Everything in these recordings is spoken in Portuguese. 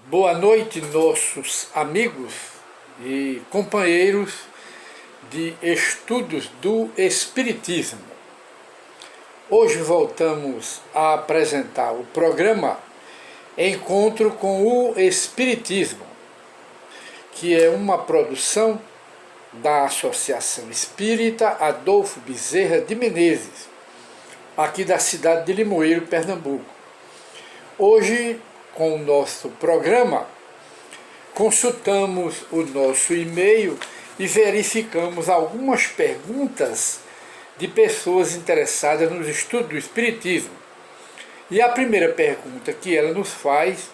Boa noite, nossos amigos e companheiros de estudos do Espiritismo. Hoje voltamos a apresentar o programa Encontro com o Espiritismo, que é uma produção da Associação Espírita Adolfo Bezerra de Menezes, aqui da cidade de Limoeiro, Pernambuco. Hoje, com o nosso programa, consultamos o nosso e-mail e verificamos algumas perguntas de pessoas interessadas nos estudos do Espiritismo. E a primeira pergunta que ela nos faz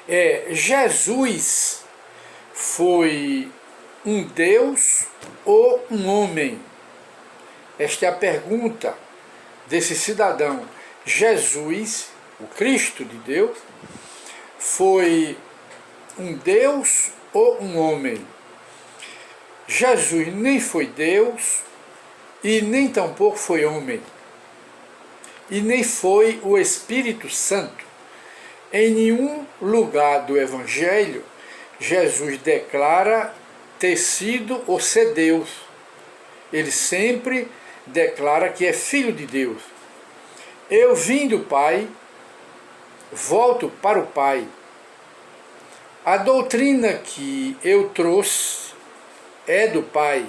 é: Jesus foi um Deus ou um homem? Esta é a pergunta desse cidadão. Jesus, o Cristo de Deus, foi um Deus ou um homem? Jesus nem foi Deus e nem tampouco foi homem. E nem foi o Espírito Santo. Em nenhum lugar do Evangelho, Jesus declara ter sido ou ser Deus. Ele sempre declara que é Filho de Deus. Eu vim do Pai, volto para o Pai. A doutrina que eu trouxe é do Pai,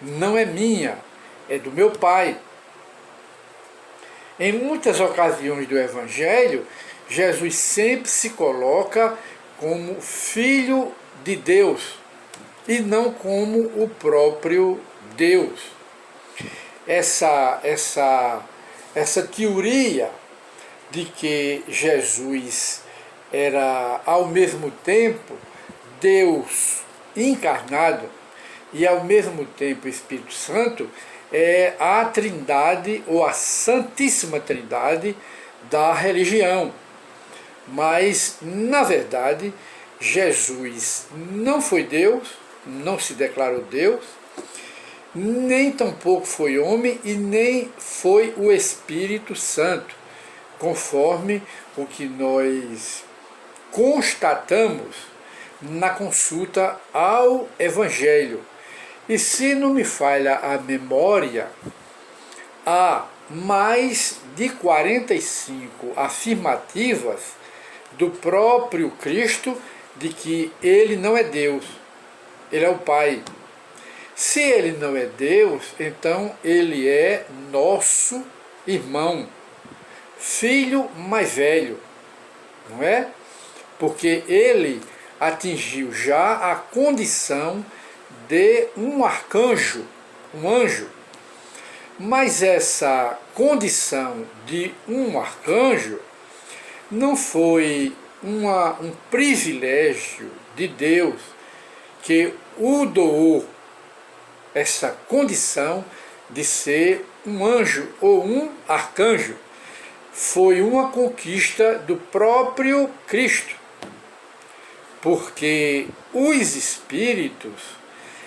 não é minha, é do meu Pai. Em muitas ocasiões do Evangelho, Jesus sempre se coloca como Filho de Deus e não como o próprio Deus. Essa teoria de que Jesus era ao mesmo tempo Deus encarnado e ao mesmo tempo Espírito Santo é a Trindade ou a Santíssima Trindade da religião. Mas, na verdade, Jesus não foi Deus, não se declarou Deus, nem tampouco foi homem e nem foi o Espírito Santo, conforme o que nós constatamos na consulta ao Evangelho. E se não me falha a memória, há mais de 45 afirmativas do próprio Cristo de que ele não é Deus, ele é o Pai. Se ele não é Deus, então ele é nosso irmão, filho mais velho, não é? Porque ele atingiu já a condição de um arcanjo, um anjo. Mas essa condição de um arcanjo não foi um privilégio de Deus que o doou, essa condição de ser um anjo ou um arcanjo. Foi uma conquista do próprio Cristo, porque os espíritos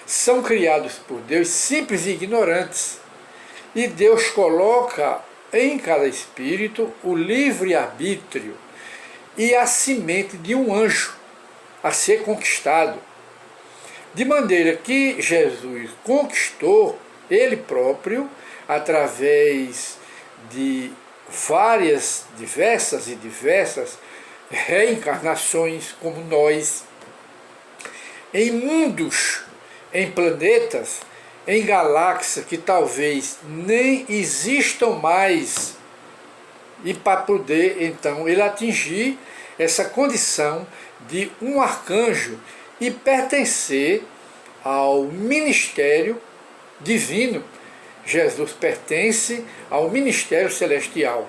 são criados por Deus simples e ignorantes, e Deus coloca em cada espírito o livre-arbítrio e a semente de um anjo a ser conquistado, de maneira que Jesus conquistou ele próprio através de várias, diversas reencarnações, como nós, em mundos, em planetas, em galáxias que talvez nem existam mais, e para poder então ele atingir essa condição de um arcanjo e pertencer ao ministério divino. Jesus pertence ao ministério celestial,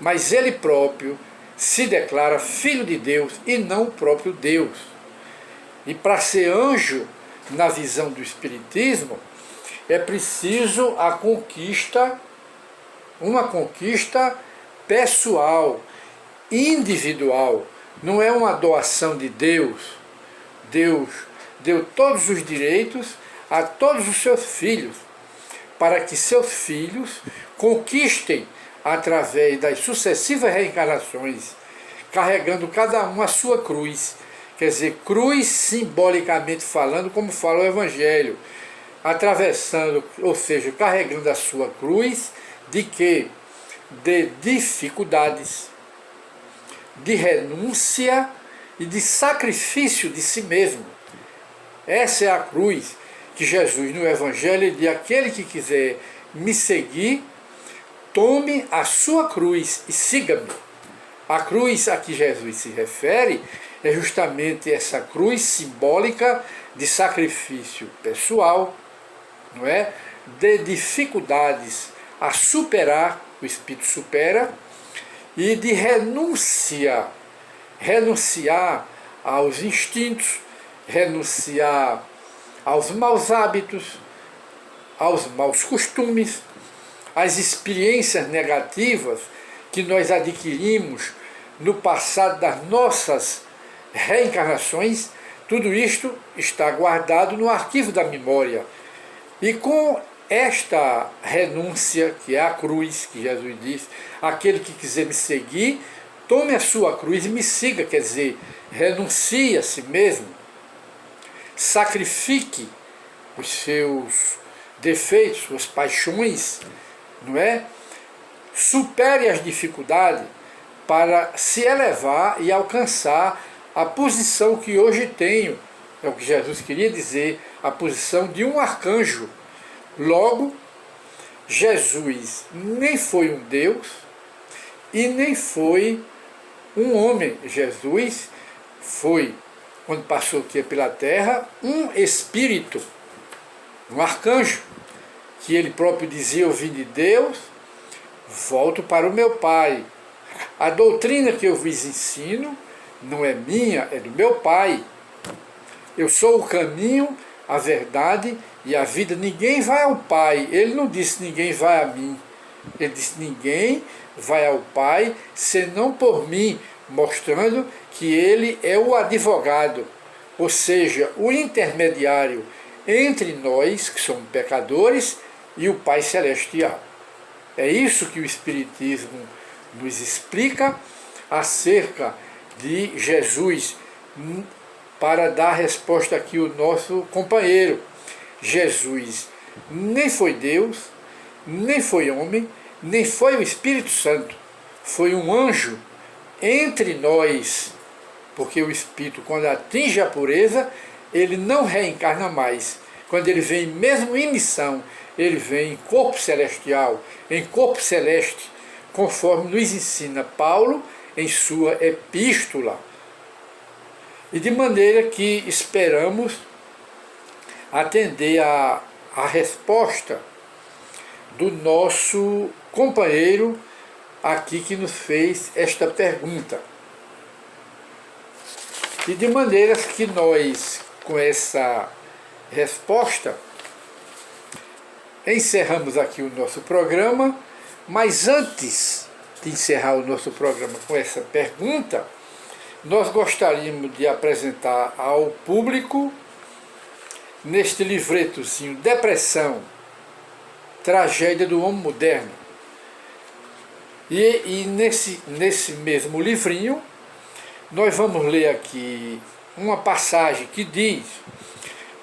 mas ele próprio se declara Filho de Deus e não o próprio Deus. E para ser anjo, na visão do Espiritismo, é preciso a conquista, uma conquista pessoal, individual. Não é uma doação de Deus. Deus deu todos os direitos a todos os seus filhos, para que seus filhos conquistem, através das sucessivas reencarnações carregando cada um a sua cruz. Quer dizer, cruz simbolicamente falando, como fala o Evangelho, atravessando, ou seja, carregando a sua cruz, de quê? De dificuldades, de renúncia e de sacrifício de si mesmo. Essa é a cruz que Jesus no Evangelho diz: aquele que quiser me seguir, tome a sua cruz e siga-me. A cruz a que Jesus se refere é justamente essa cruz simbólica de sacrifício pessoal, não é? De dificuldades a superar, o Espírito supera, e de renunciar aos instintos, renunciar aos maus hábitos, aos maus costumes, às experiências negativas que nós adquirimos no passado das nossas reencarnações. Tudo isto está guardado no arquivo da memória. E com esta renúncia, que é a cruz, que Jesus diz: aquele que quiser me seguir, tome a sua cruz e me siga. Quer dizer, renuncie a si mesmo, sacrifique os seus defeitos, suas paixões, não é? Supere as dificuldades para se elevar e alcançar a posição que hoje tenho. É o que Jesus queria dizer, a posição de um arcanjo. Logo, Jesus nem foi um Deus e nem foi um homem. Jesus foi, quando passou aqui pela terra, um espírito, um arcanjo, que ele próprio dizia: eu vim de Deus, volto para o meu Pai. A doutrina que eu vos ensino não é minha, é do meu Pai. Eu sou o caminho, a verdade e a vida. Ninguém vai ao Pai. Ele não disse ninguém vai a mim. Ele disse ninguém vai ao Pai senão por mim, mostrando que ele é o advogado, ou seja, o intermediário entre nós, que somos pecadores, e o Pai Celestial. É isso que o Espiritismo nos explica acerca de Jesus, para dar resposta aqui ao nosso companheiro. Jesus nem foi Deus, nem foi homem, nem foi o Espírito Santo. Foi um anjo entre nós, porque o Espírito, quando atinge a pureza, ele não reencarna mais. Quando ele vem mesmo em missão, ele vem em corpo celestial, em corpo celeste, conforme nos ensina Paulo em sua epístola. E de maneira que esperamos atender a resposta do nosso companheiro aqui que nos fez esta pergunta. E de maneira que nós, com essa resposta, encerramos aqui o nosso programa, mas antes de encerrar o nosso programa com essa pergunta, nós gostaríamos de apresentar ao público, neste livretozinho, Depressão, Tragédia do Homem Moderno. E nesse mesmo livrinho, nós vamos ler aqui uma passagem que diz: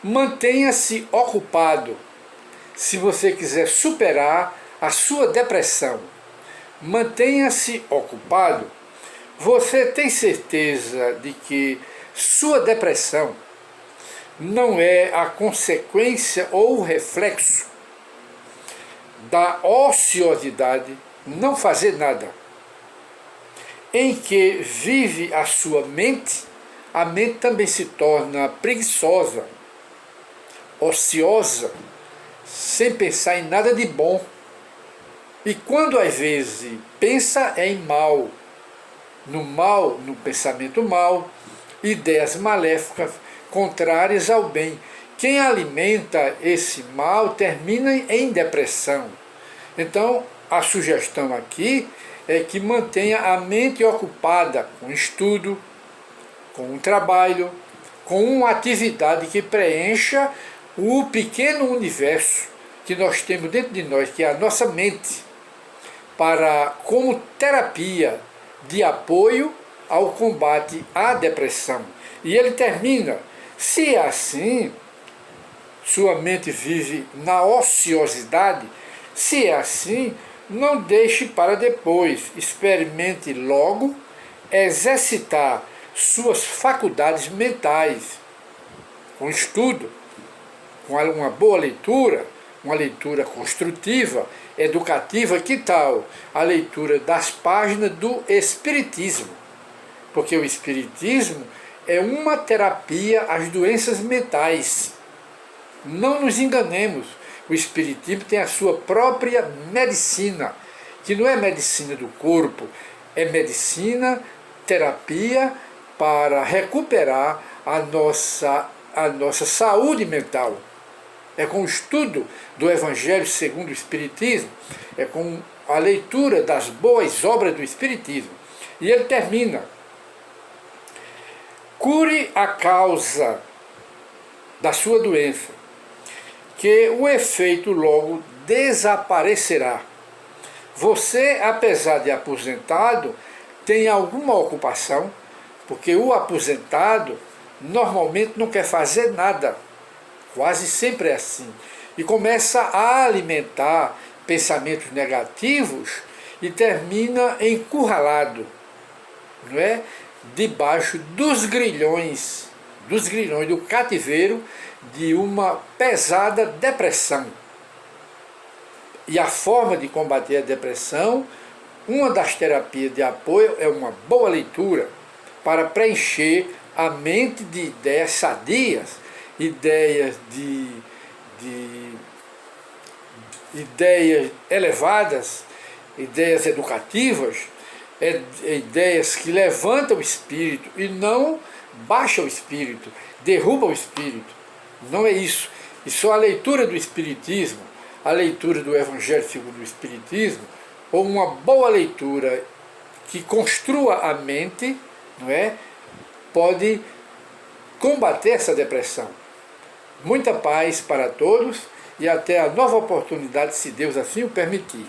mantenha-se ocupado se você quiser superar a sua depressão. Mantenha-se ocupado. Você tem certeza de que sua depressão não é a consequência ou o reflexo da ociosidade, não fazer nada, em que vive a sua mente? A mente também se torna preguiçosa, ociosa, sem pensar em nada de bom. E quando às vezes pensa em mal, no pensamento mal, ideias maléficas, contrárias ao bem. Quem alimenta esse mal termina em depressão. Então, a sugestão aqui é que mantenha a mente ocupada com estudo, com um trabalho, com uma atividade que preencha o pequeno universo que nós temos dentro de nós, que é a nossa mente, para, como terapia de apoio ao combate à depressão. E ele termina: se é assim, sua mente vive na ociosidade, se é assim, não deixe para depois, experimente logo exercitar suas faculdades mentais, com estudo, com uma boa leitura, uma leitura construtiva, educativa. Que tal a leitura das páginas do Espiritismo? Porque o Espiritismo é uma terapia às doenças mentais. Não nos enganemos, o Espiritismo tem a sua própria medicina, que não é medicina do corpo, é medicina, terapia para recuperar a nossa saúde mental. É com o estudo do Evangelho segundo o Espiritismo, é com a leitura das boas obras do Espiritismo. E ele termina: cure a causa da sua doença, que o efeito logo desaparecerá. Você, apesar de aposentado, tem alguma ocupação, porque o aposentado normalmente não quer fazer nada, quase sempre é assim, e começa a alimentar pensamentos negativos e termina encurralado, não é? Debaixo dos grilhões do cativeiro de uma pesada depressão. E a forma de combater a depressão, uma das terapias de apoio é uma boa leitura para preencher a mente de ideias sadias, ideias ideias elevadas, ideias educativas, ideias que levantam o espírito e não baixam o espírito, derrubam o espírito. Não é isso. E só a leitura do Espiritismo, a leitura do Evangelho segundo o Espiritismo, ou uma boa leitura que construa a mente, não é? Pode combater essa depressão. Muita paz para todos e até a nova oportunidade, se Deus assim o permitir.